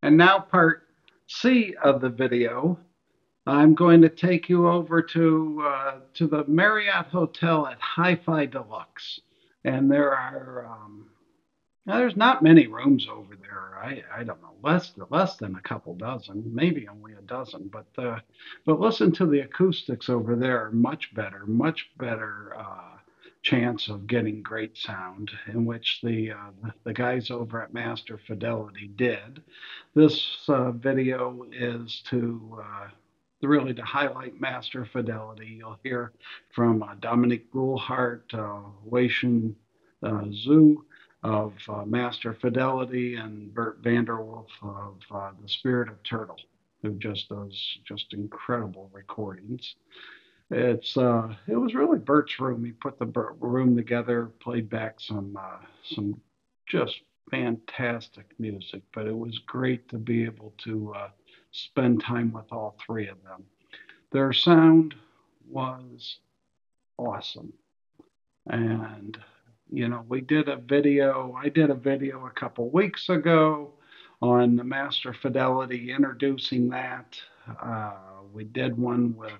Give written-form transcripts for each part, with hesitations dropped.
And now part C of the video, I'm going to take you over to the Marriott Hotel at Hi-Fi Deluxe. And there's not many rooms over there. I don't know, less than a couple dozen, maybe only a dozen. But listen to the acoustics over there, much better chance of getting great sound, in which the guys over at Master Fidelity did. This video is really to highlight Master Fidelity. You'll hear from Dominique Brulhart, Weishen Zhu of Master Fidelity, and Bert Vanderwolf of The Spirit of Turtle, who just does just incredible recordings. It was really Bert's room. He put the room together, played back some just fantastic music, but it was great to be able to spend time with all three of them. Their sound was awesome. And, I did a video a couple weeks ago on the Master Fidelity, introducing that. We did one with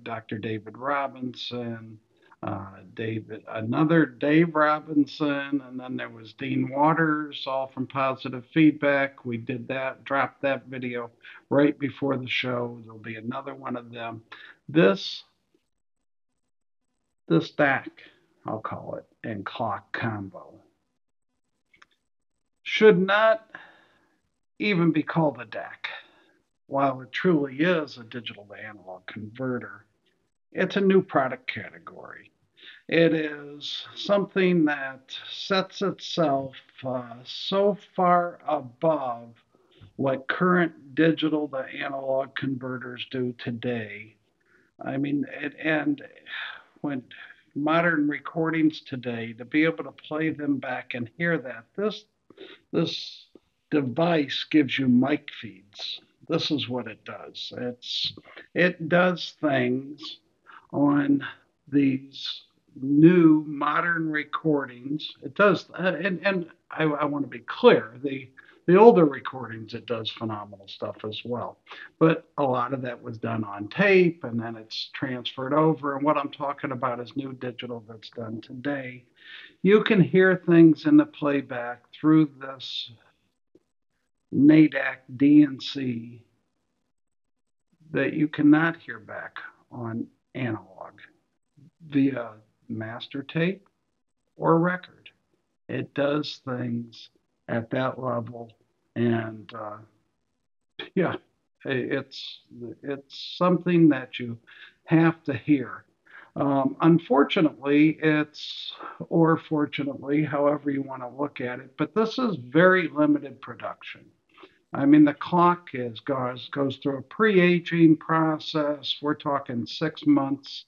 Dr. David Robinson, another Dave Robinson, and then there was Dean Waters, all from Positive Feedback. We did that, dropped that video right before the show. There'll be another one of them. This DAC, I'll call it, and clock combo should not even be called a DAC. While it truly is a digital to analog converter, it's a new product category. It is something that sets itself so far above what current digital to analog converters do today. I mean, and when modern recordings today, to be able to play them back and hear that, this device gives you mic feeds. This is what it does. It does things on these new modern recordings. It does, and I want to be clear, the older recordings, it does phenomenal stuff as well. But a lot of that was done on tape, and then it's transferred over. And what I'm talking about is new digital that's done today. You can hear things in the playback through this NADAC DNC that you cannot hear back on analog via master tape or record. It does things at that level, and yeah, it's something that you have to hear. Unfortunately, or fortunately, however you want to look at it, but this is very limited production. I mean, the clock goes through a pre-aging process. We're talking 6 months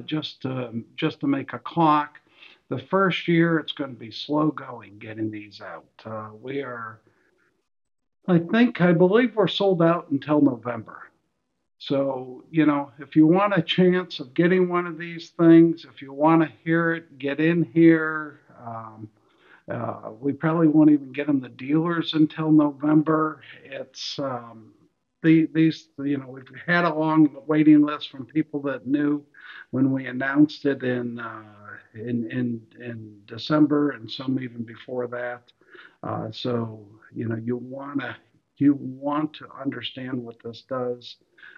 just to make a clock. The first year, it's going to be slow going getting these out. I believe we're sold out until November. So, if you want a chance of getting one of these things, if you want to hear it, get in here. We probably won't even get them the dealers until November. It's we've had a long waiting list from people that knew when we announced it in December, and some even before that. So you want to understand what this does,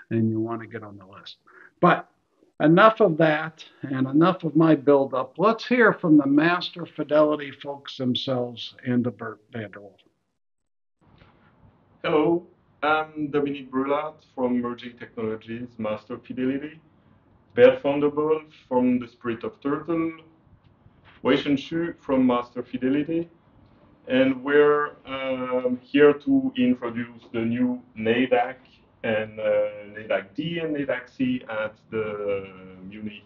and you want to get on the list. But enough of that and enough of my buildup. Let's hear from the Master Fidelity folks themselves and the Bert Vanderwolf. Hello, I'm Dominique Brulhart from Emerging Technologies, Master Fidelity. Bert Vanderwolf from The Spirit of Turtle. Weishen Zhu from Master Fidelity. And we're here to introduce the new NADAC and NADAC D and NADAC C at the Munich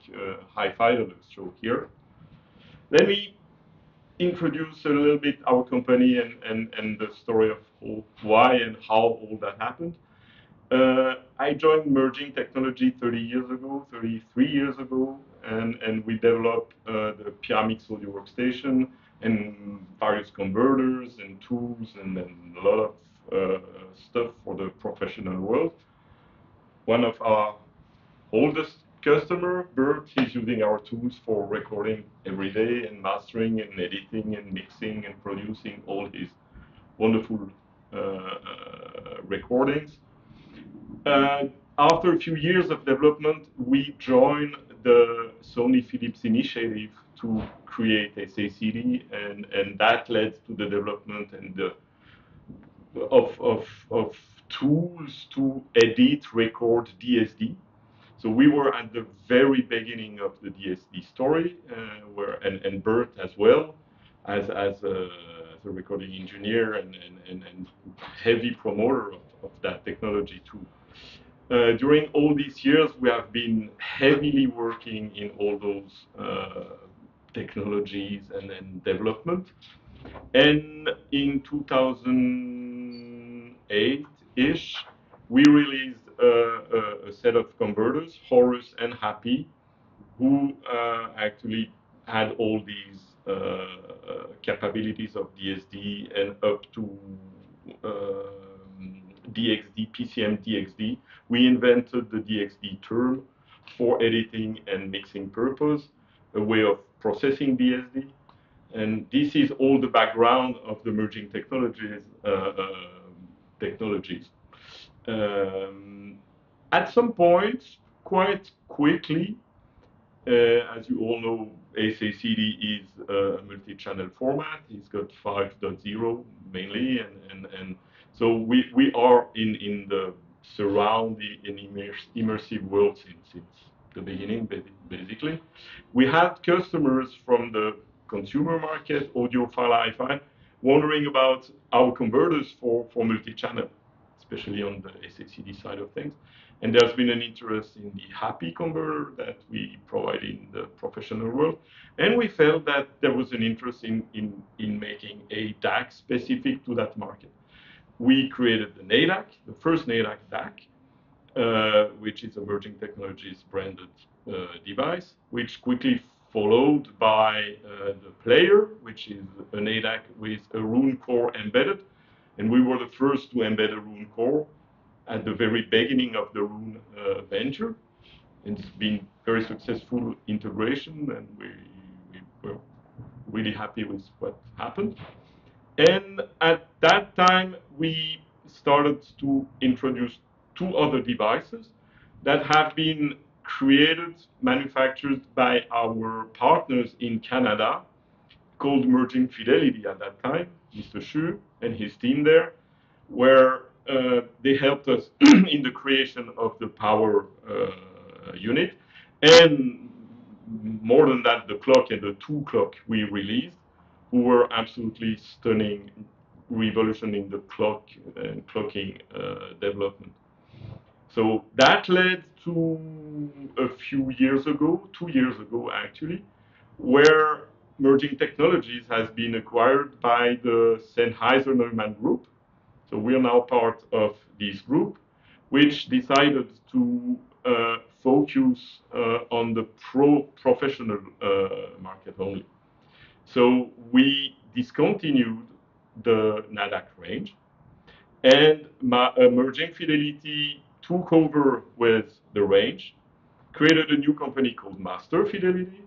Hi-Fi Deluxe show here. Let me introduce a little bit our company and the story of why and how all that happened. I joined Emerging Technology 33 years ago, and we developed the Pyramix audio workstation and various converters and tools and a lot of stuff for the professional world. One of our oldest customer, Bert, he's using our tools for recording every day and mastering and editing and mixing and producing all his wonderful recordings. Uh, After a few years of development, we joined the Sony Philips initiative to create SACD, and that led to the development and of tools to edit, record DSD. So we were at the very beginning of the DSD story, and Bert as well, as a recording engineer and heavy promoter of that technology too. During all these years, we have been heavily working in all those technologies and development. And in 2008-ish, we released a set of converters, Horus and Happy, who actually had all these capabilities of DSD and up to DXD, PCM DXD. We invented the DXD term for editing and mixing purpose, a way of processing DSD. And this is all the background of the merging technologies. Um, at some point, quite quickly, as you all know, SACD is a multi-channel format. It's got 5.0 mainly, and so we are in the surrounding and immersive world since the beginning, basically. We had customers from the consumer market, audiophile, hi-fi, wondering about our converters for multi-channel, especially on the SACD side of things. And there's been an interest in the Happy converter that we provide in the professional world. And we felt that there was an interest in making a DAC specific to that market. We created the NADAC, the first NADAC DAC, which is Emerging Technologies branded device, which quickly followed by the Player, which is an ADAC with a Rune core embedded. And we were the first to embed a Rune core at the very beginning of the Rune venture. And it's been very successful integration, and we were really happy with what happened. And at that time, we started to introduce two other devices that have been created, manufactured by our partners in Canada, called Merging Fidelity at that time, Mr. Shu and his team there, where they helped us in the creation of the power unit. And more than that, the clock and the two clock we released, who were absolutely stunning revolution in the clock and clocking development. So that led to a few years ago, 2 years ago actually, where Merging Technologies has been acquired by the Sennheiser-Neumann Group. So we are now part of this group, which decided to focus on the professional market only. So we discontinued the NADAC range, and Merging Fidelity took over with the range, created a new company called Master Fidelity,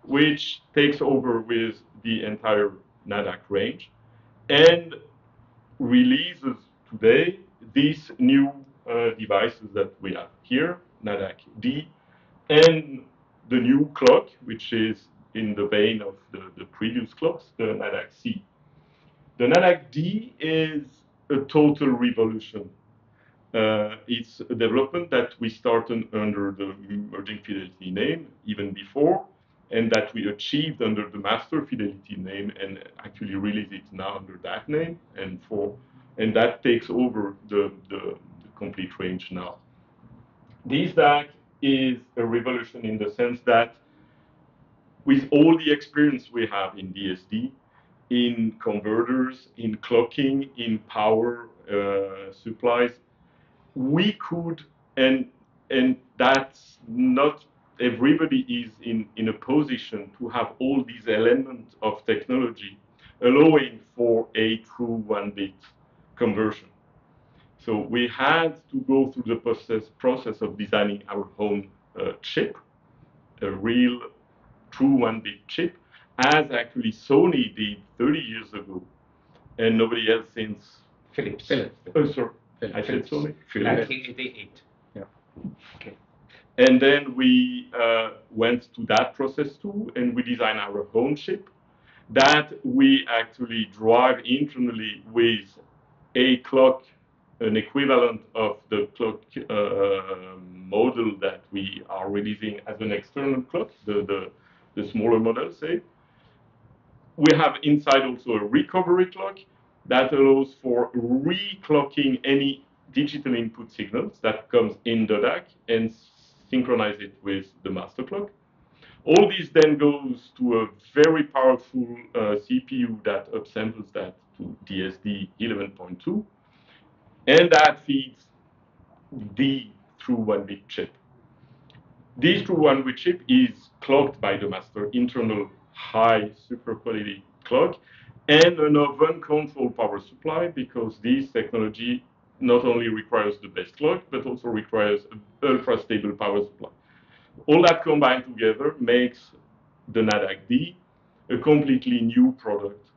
which takes over with the entire NADAC range and releases today these new devices that we have here, NADAC D, and the new clock, which is in the vein of the previous clocks, the NADAC C. The NADAC D is a total revolution. It's a development that we started under the Merging Fidelity name even before, and that we achieved under the Master Fidelity name, and actually release it now under that name, and that takes over the complete range now. This DAC is a revolution in the sense that with all the experience we have in DSD, in converters, in clocking, in power supplies, we could, and that's not everybody is in a position to have all these elements of technology allowing for a true 1-bit conversion. So we had to go through the process of designing our own chip, a real true 1-bit chip, as actually Sony did 30 years ago, and nobody else since. Philips. Oh, sorry. Philips. I said Sony. 1988. Yeah. Okay. And then we went to that process too, and we designed our own chip that we actually drive internally with a clock, an equivalent of the clock model that we are releasing as an external clock, the smaller model, say. We have inside also a recovery clock that allows for reclocking any digital input signals that comes in the DAC and synchronize it with the master clock. All this then goes to a very powerful CPU that upsamples that to DSD 11.2, and that feeds the true 1-bit chip. This true 1-bit chip is clocked by the master internal high super quality clock and an oven control power supply, because this technology not only requires the best clock but also requires an ultra stable power supply. All that combined together makes the NADAC-D a completely new product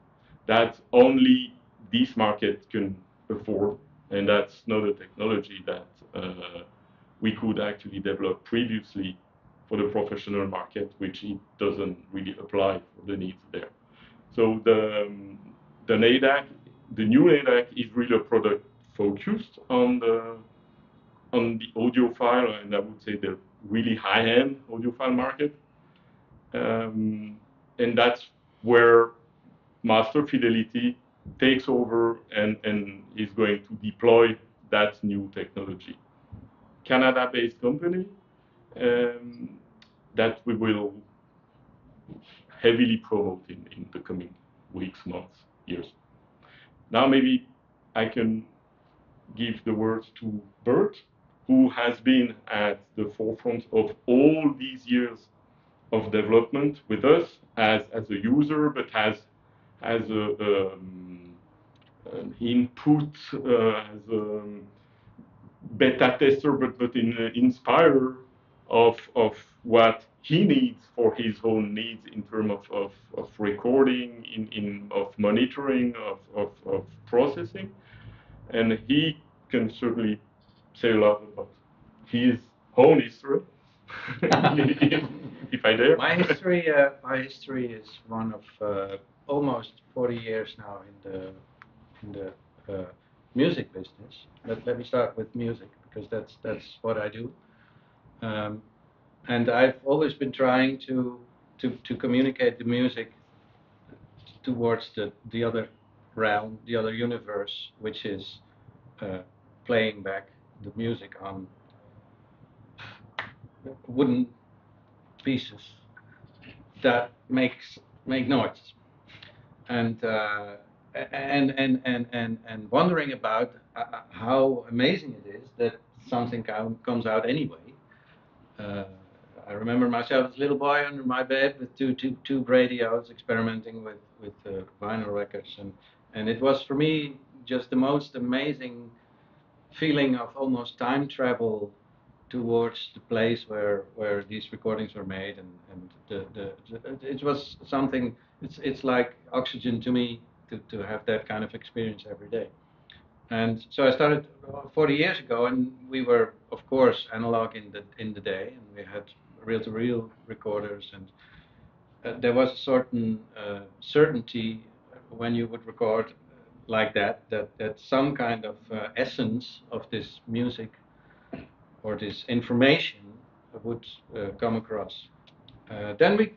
that only this market can afford, and that's not a technology that we could actually develop previously for the professional market, which it doesn't really apply for the needs there. So the NADAC, the new NADAC, is really a product focused on the audiophile, and I would say the really high-end audiophile market. And that's where Master Fidelity takes over and is going to deploy that new technology. Canada-based company that we will heavily promote in the coming weeks, months, years. Now maybe I can give the words to Bert, who has been at the forefront of all these years of development with us as a user, but as an input, as a beta tester, but in inspire of what he needs for his own needs in terms of recording, of monitoring, of processing. And he can certainly say a lot about his own history, if I dare. My history is one of almost 40 years now in the music business. Let me start with music, because that's what I do. And I've always been trying to communicate the music towards the other realm, the other universe, which is playing back the music on wooden pieces that make noise, and wondering about how amazing it is that something comes out anyway. I remember myself as a little boy under my bed with two radios, experimenting with vinyl records, and it was for me just the most amazing feeling of almost time travel towards the place where these recordings were made, and it was something. It's like oxygen to me to have that kind of experience every day. And so I started 40 years ago, and we were, of course, analog in the day, and we had reel-to-reel recorders, and there was a certain certainty when you would record like that some kind of essence of this music or this information would come across. Then we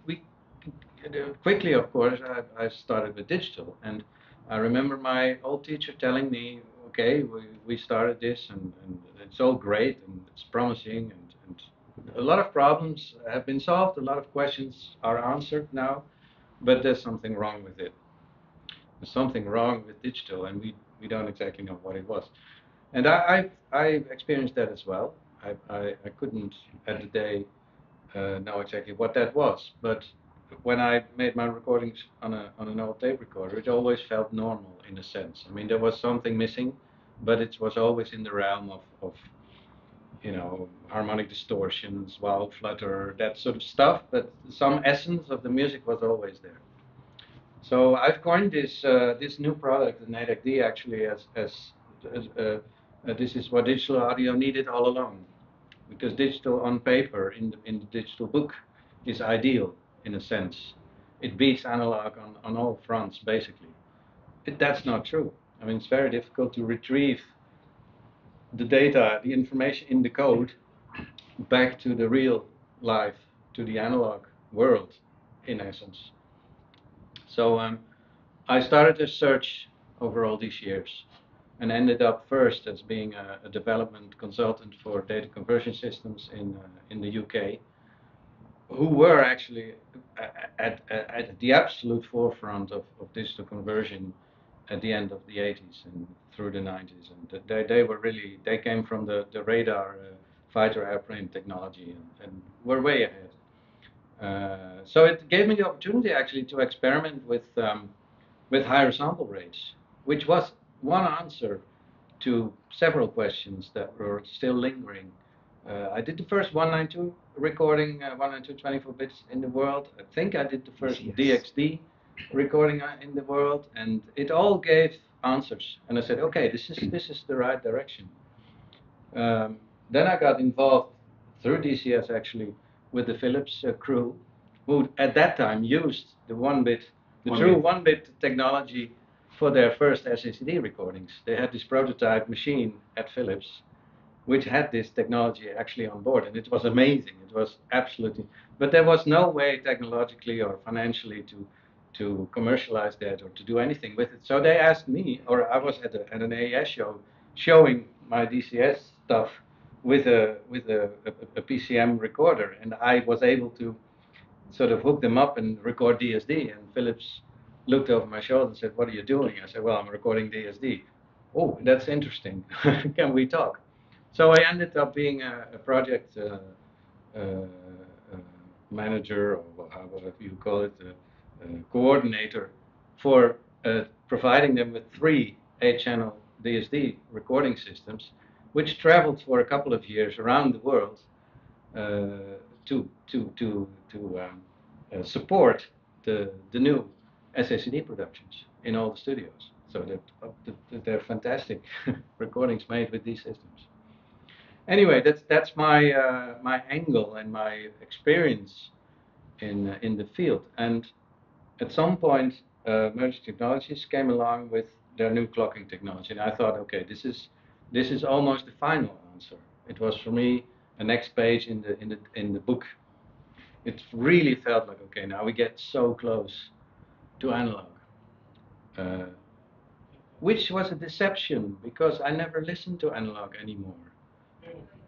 quickly, of course, I started with digital, and I remember my old teacher telling me, okay, we started this, and it's all great, and it's promising, and a lot of problems have been solved, a lot of questions are answered now, but there's something wrong with it. There's something wrong with digital, and we don't exactly know what it was. And I experienced that as well. I couldn't at the day know exactly what that was. But when I made my recordings on an old tape recorder, it always felt normal in a sense. I mean, there was something missing, but it was always in the realm of harmonic distortions, wow, flutter, that sort of stuff. But some essence of the music was always there. So I've coined this new product, the NADAC-D, actually as this is what digital audio needed all along, because digital on paper in the digital book is ideal in a sense. It beats analog on all fronts basically. That's not true. I mean, it's very difficult to retrieve the data, the information in the code back to the real life, to the analog world, in essence. So I started a search over all these years and ended up first as being a development consultant for data conversion systems in the UK, who were actually at the absolute forefront of digital conversion at the end of the 80s and through the 90s. And they were really, they came from the radar fighter airplane technology and were way ahead. So it gave me the opportunity actually to experiment with higher sample rates, which was one answer to several questions that were still lingering. I did the first 192 recording, 192 24 bits in the world. I think I did the first DXD recording in the world, and it all gave answers. And I said, okay, this is the right direction. Then I got involved through DCS actually with the Philips crew, who at that time used the true one-bit technology for their first SACD recordings. They had this prototype machine at Philips, which had this technology actually on board, and it was amazing. It was absolutely, but there was no way technologically or financially to commercialize that or to do anything with it. So they asked me, or I was at an AES show showing my DCS stuff with a PCM recorder, and I was able to sort of hook them up and record DSD. And Philips looked over my shoulder and said, "What are you doing?" I said, "Well, I'm recording DSD." "Oh, that's interesting. Can we talk?" So I ended up being a project uh, manager, or however you call it, coordinator for providing them with 3 8-channel DSD recording systems, which traveled for a couple of years around the world to support the new SACD productions in all the studios. So they're fantastic recordings made with these systems. Anyway, that's my my angle and my experience in the field. And at some point, Merging Technologies came along with their new clocking technology, and I thought, okay, this is almost the final answer. It was for me a next page in the book. It really felt like, okay, now we get so close to analog, uh, which was a deception because I never listened to analog anymore.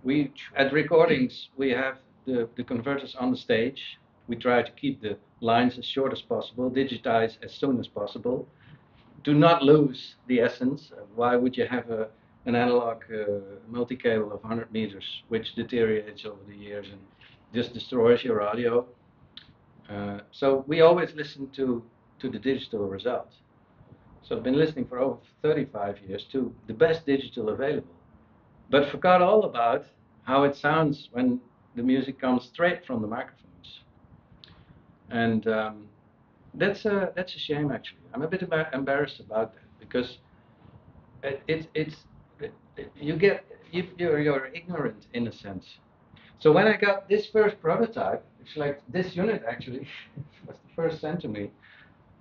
We at recordings we have the converters on the stage. We try to keep the lines as short as possible, digitize as soon as possible. Do not lose the essence. Why would you have an analog multi-cable of 100 meters, which deteriorates over the years and just destroys your audio? So we always listen to the digital result. So I've been listening for over 35 years to the best digital available, but forgot all about how it sounds when the music comes straight from the microphones. And that's a shame actually. I'm a bit embarrassed about that because it's you get you're ignorant in a sense. So when I got this first prototype, it's like this unit actually was the first sent to me.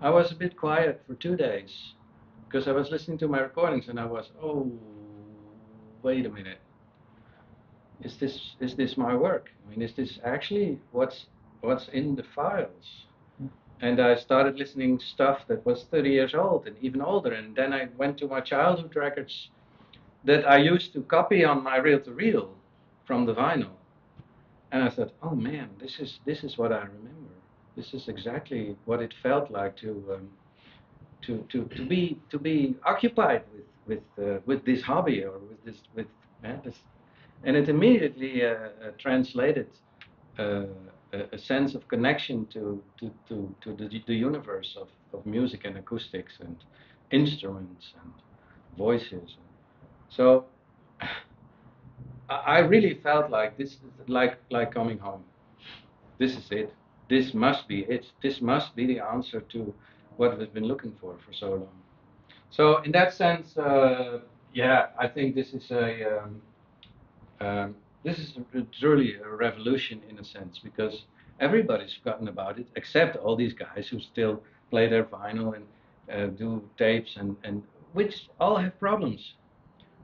I was a bit quiet for 2 days because I was listening to my recordings and I was, oh, wait a minute. Is this my work? I mean, is this actually what's in the files? And I started listening stuff that was 30 years old and even older. And then I went to my childhood records that I used to copy on my reel-to-reel from the vinyl. And I thought, oh man, this is what I remember. This is exactly what it felt like to be occupied with this hobby or with this, and it immediately translated a sense of connection to the universe of music and acoustics and instruments and voices. So I really felt like this is like coming home. This is it. This must be it. This must be the answer to what we've been looking for so long. So in that sense, yeah, I think this is this is truly a revolution in a sense because everybody's forgotten about it except all these guys who still play their vinyl and do tapes and which all have problems.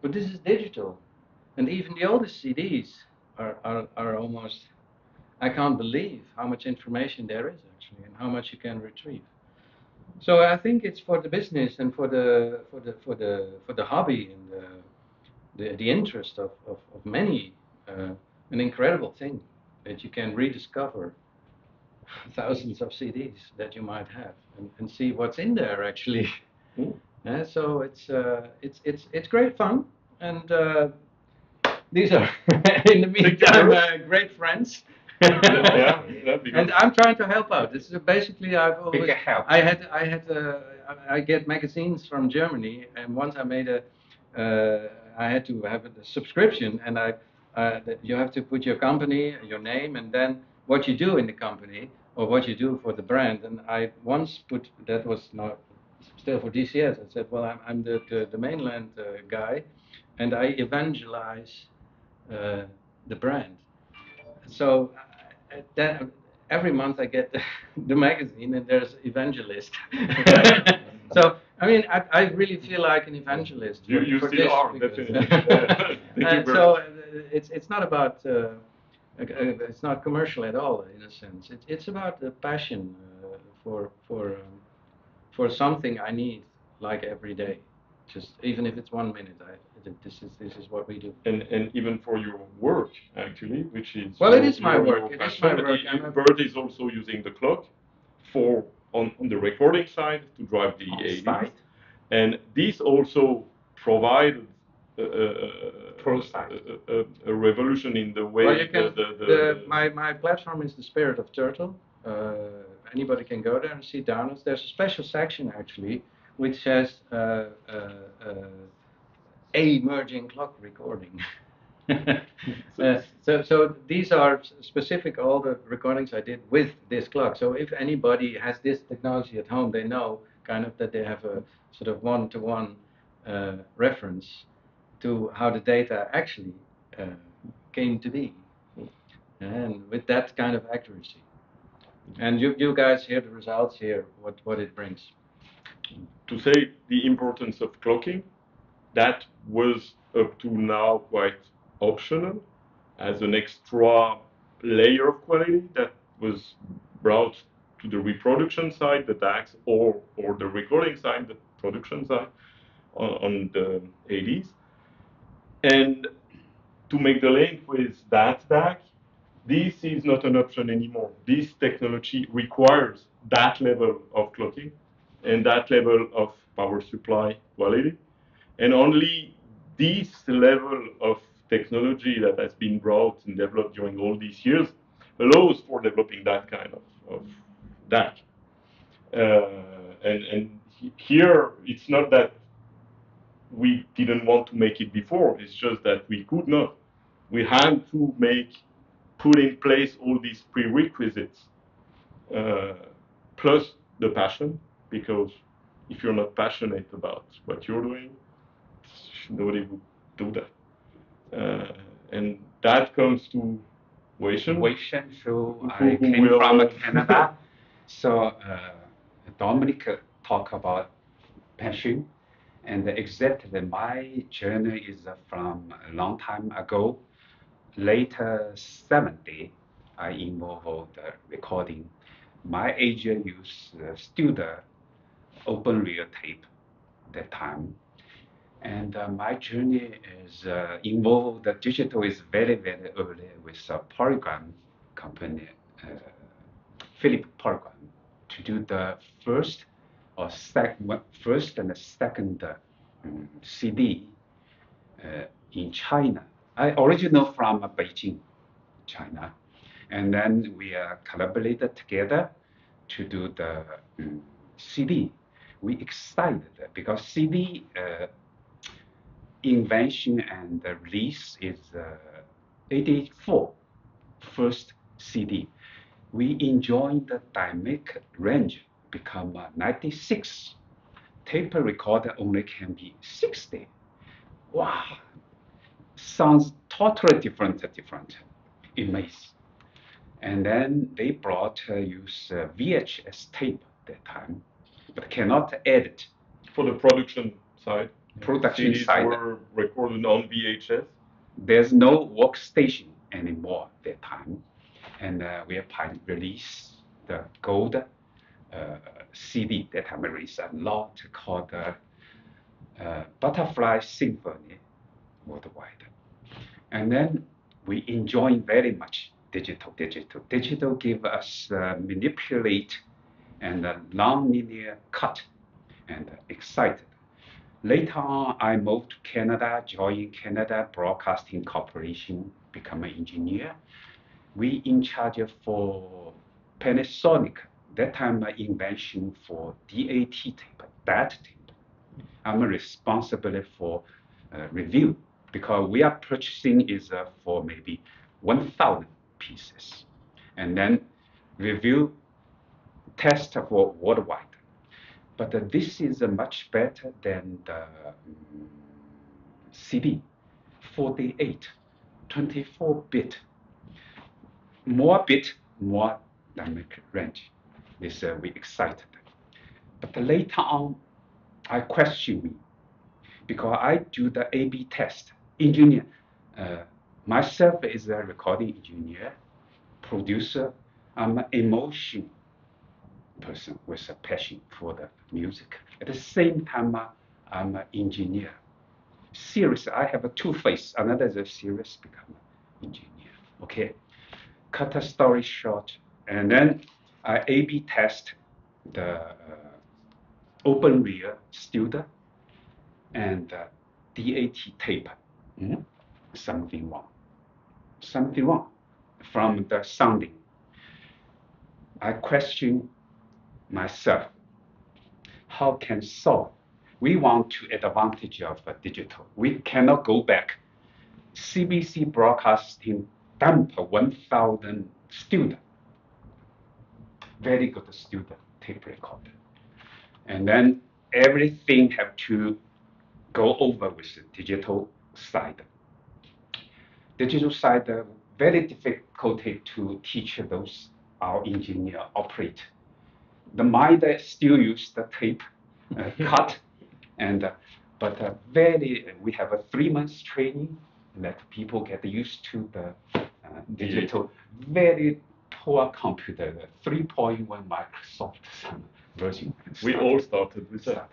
But this is digital, and even the oldest CDs are almost. I can't believe how much information there is actually and how much you can retrieve. So I think it's for the business and for the hobby and the interest of many an incredible thing that you can rediscover thousands of CDs that you might have and see what's in there actually. So it's great fun and these are in the meantime great friends. Yeah, And I'm trying to help out. This is basically I've always Big help. I get magazines from Germany, and once I made a I had to have a subscription, and that you have to put your company, your name, and then what you do in the company or what you do for the brand. And I once put that was not still for DCS. I said, well, I'm the mainland guy, and I evangelize the brand. So that every month I get the magazine and there's evangelist. So I mean I really feel like an evangelist. You for still this are, because- definitely. Thank you, so Bert. it's not about it's not commercial at all in a sense. It's about the passion for for something I need like every day. Just even if it's 1 minute, this is what we do. And even for your work, actually, which is Well, it is your- my your work. It is my passion. work. Bert is also using the clock for on the recording side to drive the On 80s, site. and this also provided Pro side. a revolution in the way Well, you can. the My platform is the Spirit of Turtle. Anybody can go there and see downloads. There's a special section actually, which says a merging clock recording. So these are specific all the recordings I did with this clock. So if anybody has this technology at home, they know kind of that they have a sort of one-to-one reference to how the data actually came to be, and with that kind of accuracy. And you guys hear the results here, what it brings. to say the importance of clocking, that was up to now quite optional as an extra layer of quality that was brought to the reproduction side, the DAX, or the recording side, the production side on the 80s. And to make the link with that DAC, this is not an option anymore. This technology requires that level of clocking and that level of power supply quality. And only this level of technology that has been brought and developed during all these years allows for developing that kind of DAC. And here, it's not that we didn't want to make it before, it's just that we could not. We had to put in place all these prerequisites, uh, plus the passion, because if you're not passionate about what you're doing, nobody would do that. And that comes to Weixin. Weixin, so Who I came will, from Canada. So Dominic talk about passion, and exactly my journey is from a long time ago. Later 70, I involved the recording. My agent used still the open reel tape that time. And my journey is involved, the digital is very, very early with a Polygram company, Philip Polygram, to do the first and the second CD in China. I originally from Beijing, China. And then we collaborated together to do the CD. We excited because CD invention and the release is 84, first CD. We enjoy the dynamic range become 96. Tape recorder only can be 60. Wow, sounds totally different. Amazing. And then they brought use VHS tape that time, but cannot edit. For the production side, Production CDs side. were recorded on VHS. There's no workstation anymore that time, and we have released the gold CD that time released a lot called Butterfly Symphony worldwide, and then we enjoy very much digital. Digital give us manipulate and non-linear cut and excited. Later on, I moved to Canada, joined Canada Broadcasting Corporation, become an engineer. We in charge for Panasonic, that time my invention for DAT tape, that tape. I'm responsible for review because we are purchasing is for maybe 1,000 pieces, and then review test for worldwide. But this is much better than the CD, 48, 24-bit. More bit, more dynamic range. This we excited. But later on, I question me because I do the A/B test. Engineer, myself is a recording engineer, producer. I'm an emotion person with a passion for the music. At the same time, I'm an engineer. Serious, I have a two face. Another is a serious become engineer. Okay, cut a story short, and then I A/B test the open rear studio and DAT tape. Something wrong from the sounding. I question myself, how can solve? We want to advantage of digital. We cannot go back. CBC Broadcasting dump 1,000 student, very good student tape recorder, and then everything have to go over with the digital side. Digital side very difficult to teach those our engineer operate. The mind still use the tape cut, and but we have a 3 months training that people get used to the digital. Very poor computer, 3.1 Microsoft version. We all started with that.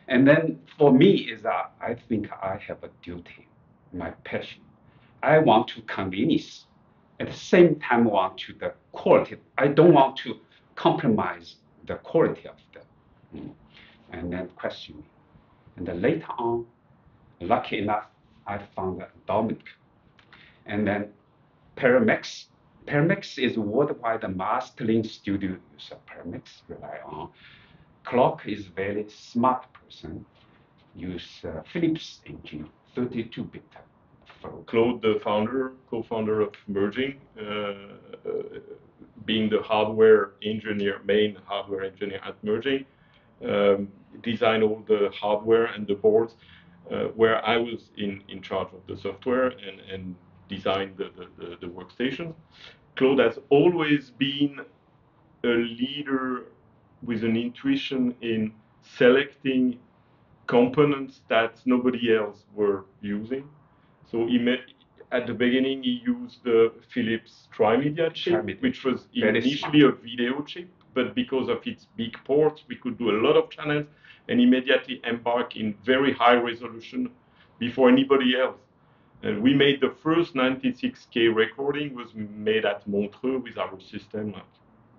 And then for me is I think I have a duty, my passion. I want to convenience. At the same time, want to the quality. I don't want to compromise the quality of the. And then question me. And then later on, lucky enough, I found Dominic. And then Parish. Parish is worldwide mastering studio user. Parish rely on. Clark is very smart person. Use Philips engine, 32-bit. Claude, the co-founder of Merging, being the main hardware engineer at Merging, designed all the hardware and the boards, where I was in charge of the software and designed the workstation. Claude has always been a leader with an intuition in selecting components that nobody else were using. So at the beginning, he used the Philips Trimedia chip, which was initially a video chip, but because of its big ports, we could do a lot of channels and immediately embark in very high resolution before anybody else. And we made the first 96K recording was made at Montreux with our system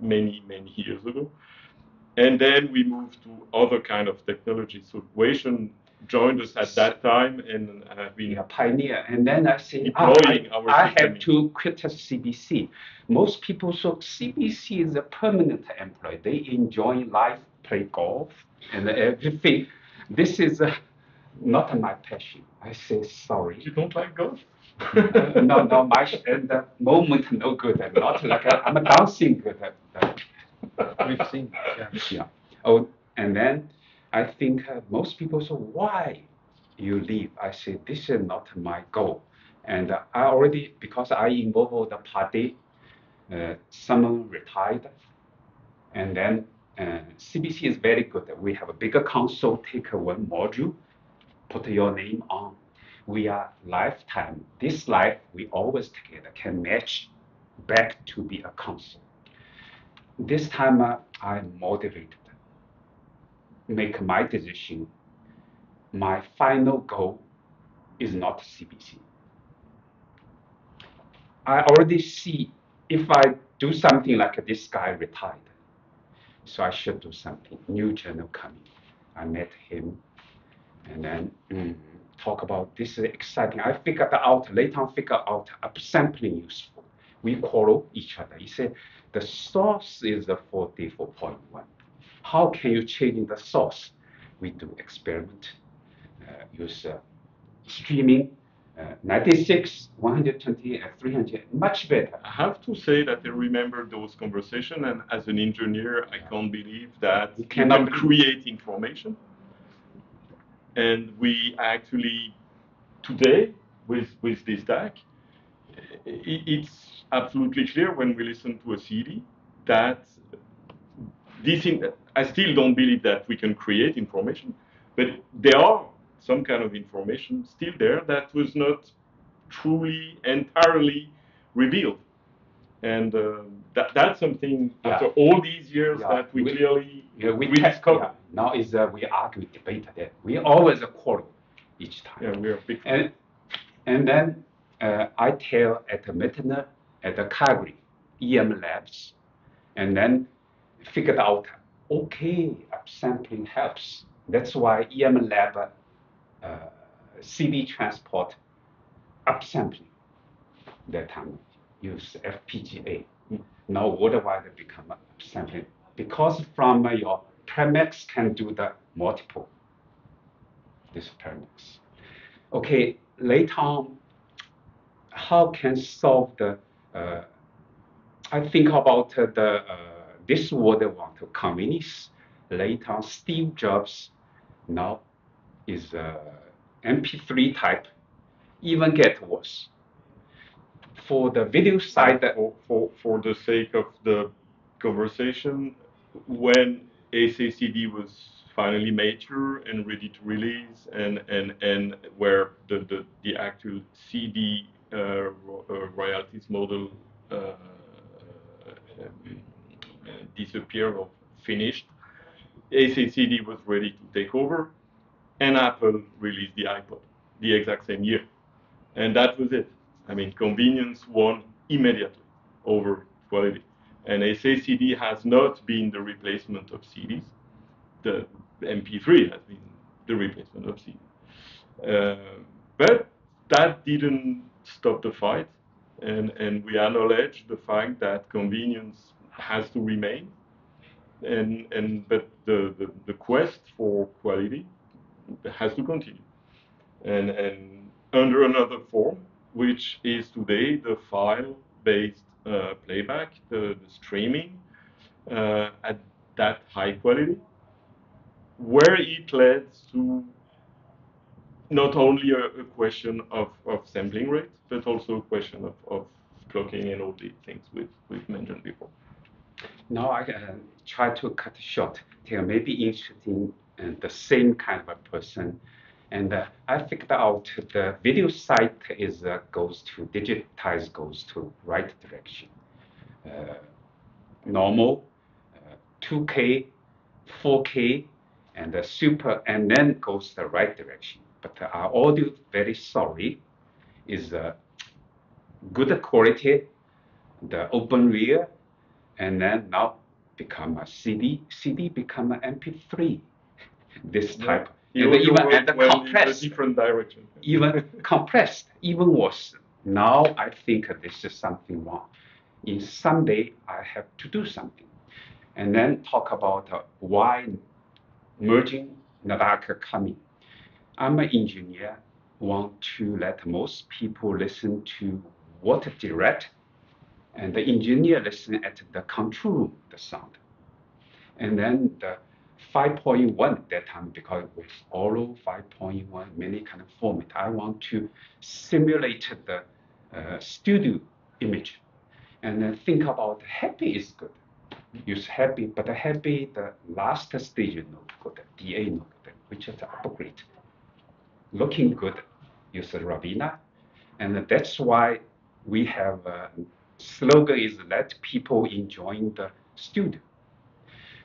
many years ago. And then we moved to other kind of technology. So Weixin joined us at that time and have been pioneer. And then I say, deploying our I system. have to quit CBC. Most people so CBC is a permanent employee. They enjoy life, play golf, and everything. This is not my passion. I say sorry. You don't like golf? No, and the moment no good. Not like I'm dancing good. We've seen, Yeah. Oh, and then I think most people say, why you leave? I say, this is not my goal. And I already, because I involved the party, someone retired. And then CBC is very good. We have a bigger console, take one module, put your name on. We are lifetime. This life, we always together can match back to be a console. This time I'm motivated. Make my decision. My final goal is not CBC. I already see if I do something like this guy retired, so I should do something. New journal coming. I met him, and then talk about this is exciting. I figured out later on, upsampling useful. We quarrel each other. He said the source is the 44.1. How can you change the source? We do experiment. Use streaming 96, 120, and 300, much better. I have to say that I remember those conversations, and as an engineer, I can't believe that you can create information. And we actually, today, with this DAC, it's absolutely clear when we listen to a CD that I still don't believe that we can create information, but there are some kind of information still there that was not truly, entirely revealed. And that's something after all these years that we clearly discovered. Now is we argue, debate that. We always quarrel each time. Yeah, we are big. And then I tell at the Mittner, at the Calgary, EM labs, and then figured out, okay, upsampling helps. That's why EM lab CD transport upsampling. That time use FPGA. Now worldwide become upsampling because from your premix can do the multiple. This premix. Okay, later on, how can solve the? I think about this world want to convenience. Later on, Steve Jobs now is MP3 type, even get worse. For the video side, for the sake of the conversation, when SACD was finally mature and ready to release, and where the actual CD royalties model disappeared or finished, SACD was ready to take over, and Apple released the iPod the exact same year, and that was it. I mean, convenience won immediately over quality. And SACD has not been the replacement of CDs. The MP3 has been the replacement of CDs. But that didn't stop the fight. And we acknowledge the fact that convenience has to remain. But the quest for quality has to continue. And under another form, which is today the file-based playback, the streaming at that high quality, where it led to not only a question of sampling rate, but also a question of clocking and all the things we've mentioned before. Now I try to cut short. They may be interesting and the same kind of a person. And I figured out the video site is goes to digitize, goes to right direction. Normal, 2K, 4K, and super, and then goes the right direction. But our audio, very sorry, is good quality, the open rear, and then now become a CD. CD become an MP3. This type And even went compressed, in a different direction. even compressed, even worse. Now I think this is something wrong. In someday I have to do something, and then talk about why merging Nadaka coming. I'm an engineer, want to let most people listen to what direct, and the engineer listen at the control room, the sound. And then the 5.1 that time, because with oral 5.1, many kind of format, I want to simulate the studio image. And then think about happy is good. Use happy, but the happy, the last stage not good, DA not good, which is the upgrade. Looking good, use Ravina. And that's why we have a slogan is let people enjoy the studio.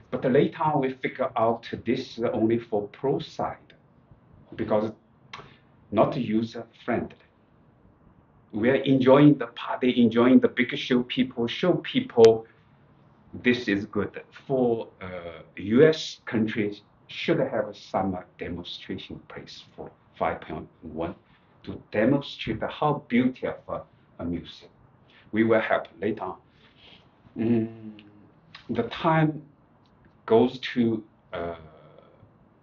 But later on, we figure out this is only for pro side because not user friendly. We are enjoying the party, enjoying the big show people this is good. For US countries should have some demonstration place for 5.1 to demonstrate how beauty of a music. We will have later on. The time goes to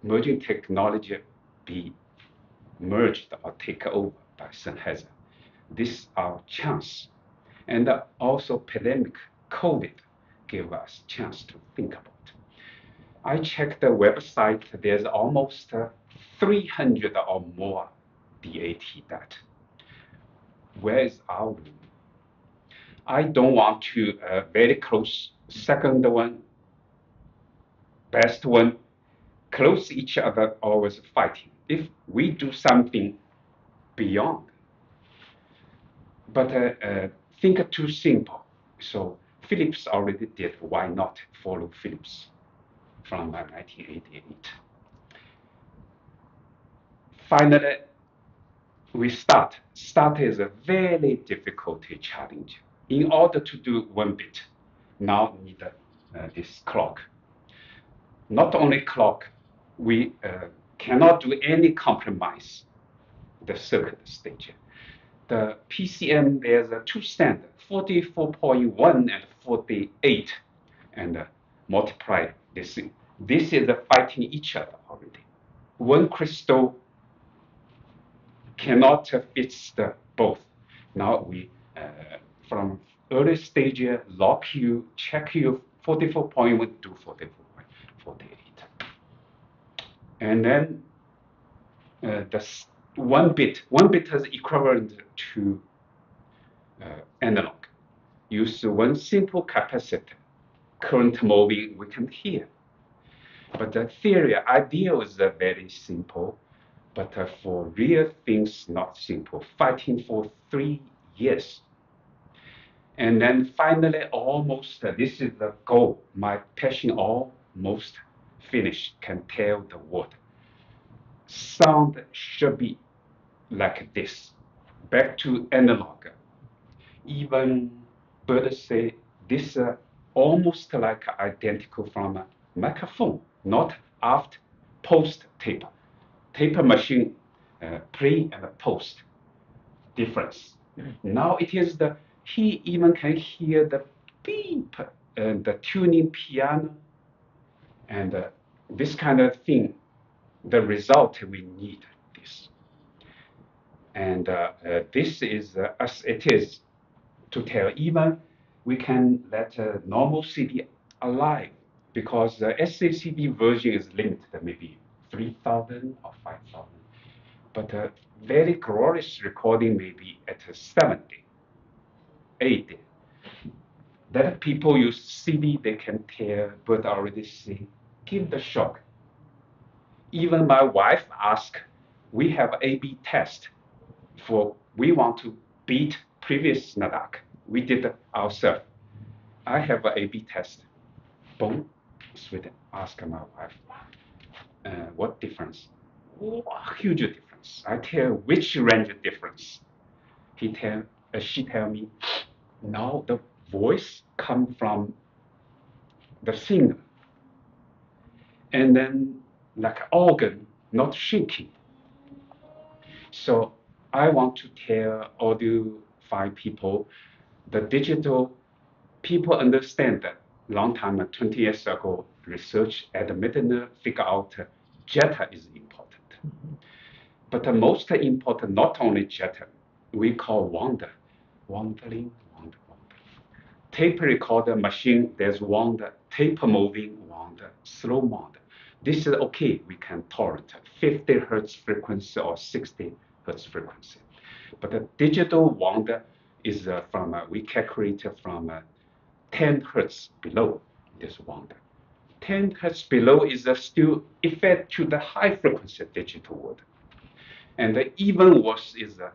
merging technology be merged or taken over by Sennheiser. This is our chance. And also pandemic, COVID gave us chance to think about. I checked the website, there's almost 300 or more DAT data. Where is our room? I don't want to very close second one, best one, close each other, always fighting. If we do something beyond, but think too simple. So Philips already did, why not follow Philips from 1988? Finally, we start. Start is a very difficult challenge. In order to do 1 bit, now need this clock. Not only clock, we cannot do any compromise the circuit stage. The PCM, there's two standards, 44.1 and 48, and multiply this. This is fighting each other already. One crystal cannot fit the both. Now we, from early stage, lock you, check you 44.1 to 44.48. And then the 1 bit is equivalent to analog. Use one simple capacitor, current moving, we can hear. But the theory, ideal is very simple, but for real things, not simple. Fighting for 3 years. And then finally, almost, this is the goal. My passion almost finished, can tell the world. Sound should be like this, back to analog. Even Bert say this almost like identical from a microphone, not after post tape. Tape machine pre and post difference. Now it is he even can hear the beep and the tuning piano and this kind of thing. The result we need this. And this is as it is to tell even we can let a normal CD alive because the SACD version is limited, maybe 3,000 or 5,000. But a very glorious recording maybe at 70, 80. That people use CD, they can tell, but already see, give the shock. Even my wife asked, we have A/B test for, we want to beat previous Nadak. We did it ourselves. I have an A/B test. Boom, Sweden. Ask my wife, what difference? Oh, huge difference. I tell which range difference. She tell me, now the voice come from the singer, and then like organ not shrinking. So I want to tell audiophile people, the digital people understand that long time, 20 years ago, research admitted figure out Jetta is important. But the most important, not only Jetta, we call wonder, wandering. Tape recorder machine, there's wonder, tape moving wonder, slow wonder. This is okay, we can tolerate 50 hertz frequency or 60 hertz frequency. But the digital wonder is we calculate from 10 hertz below this wonder. 10 hertz below is still effect to the high frequency digital word. And the even worse is the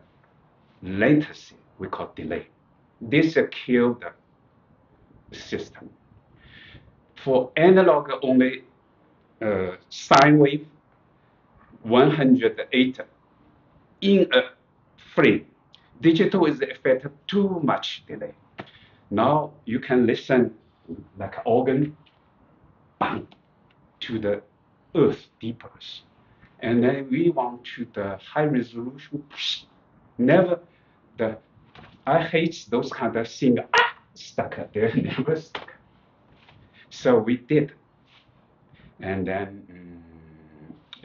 latency, we call delay. This kills the system. For analog only sine wave, 108 in a frame. Digital is affected too much delay. Now you can listen like an organ, bang, to the earth, deep earth. And then we want to the high resolution, never I hate those kind of things, stuck, they're never stuck. So we did. And then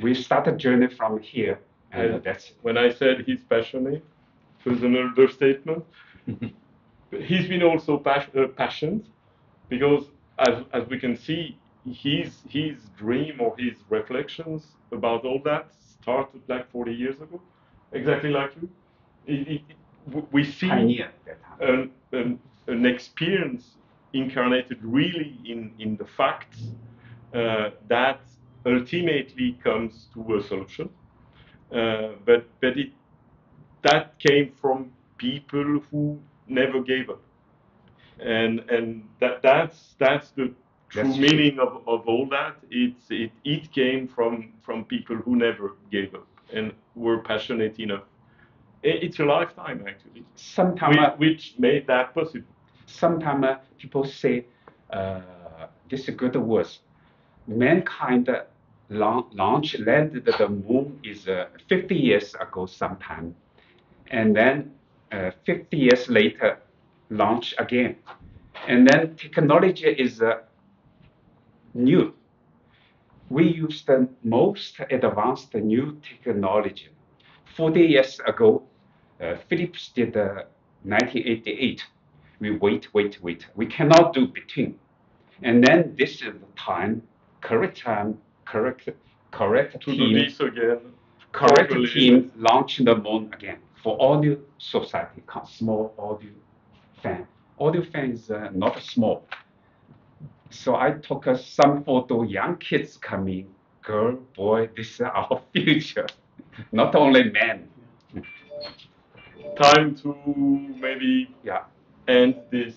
we started journey from here. And that's when I said he's passionate, it was an understatement. He's been also passionate because, as we can see, his dream or his reflections about all that started like 40 years ago, exactly like you. We see an experience incarnated really in the facts that ultimately comes to a solution. But that came from people who never gave up, and that's the true meaning of all that. It came from people who never gave up and were passionate enough. It's a lifetime actually, which made that possible. Sometimes people say this is good words. Mankind landed the moon is 50 years ago sometime, and then 50 years later launch again, and then technology is new. We use the most advanced new technology. 40 years ago, Philips did 1988. We wait. We cannot do between. And then this is the time, correct team, do this again. Correct team launch the moon again for audio society, small audio fan. Audio fan is not small. So I took some photo, young kids coming, girl, boy, this is our future, not only men. Time to maybe end this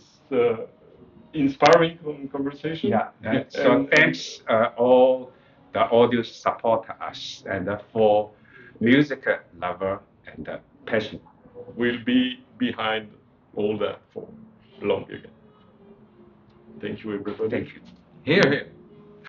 inspiring conversation. Yeah. So thanks all the audio support us and for music lover and passion. We'll be behind all that for long again. Thank you, everybody. Thank you. Here.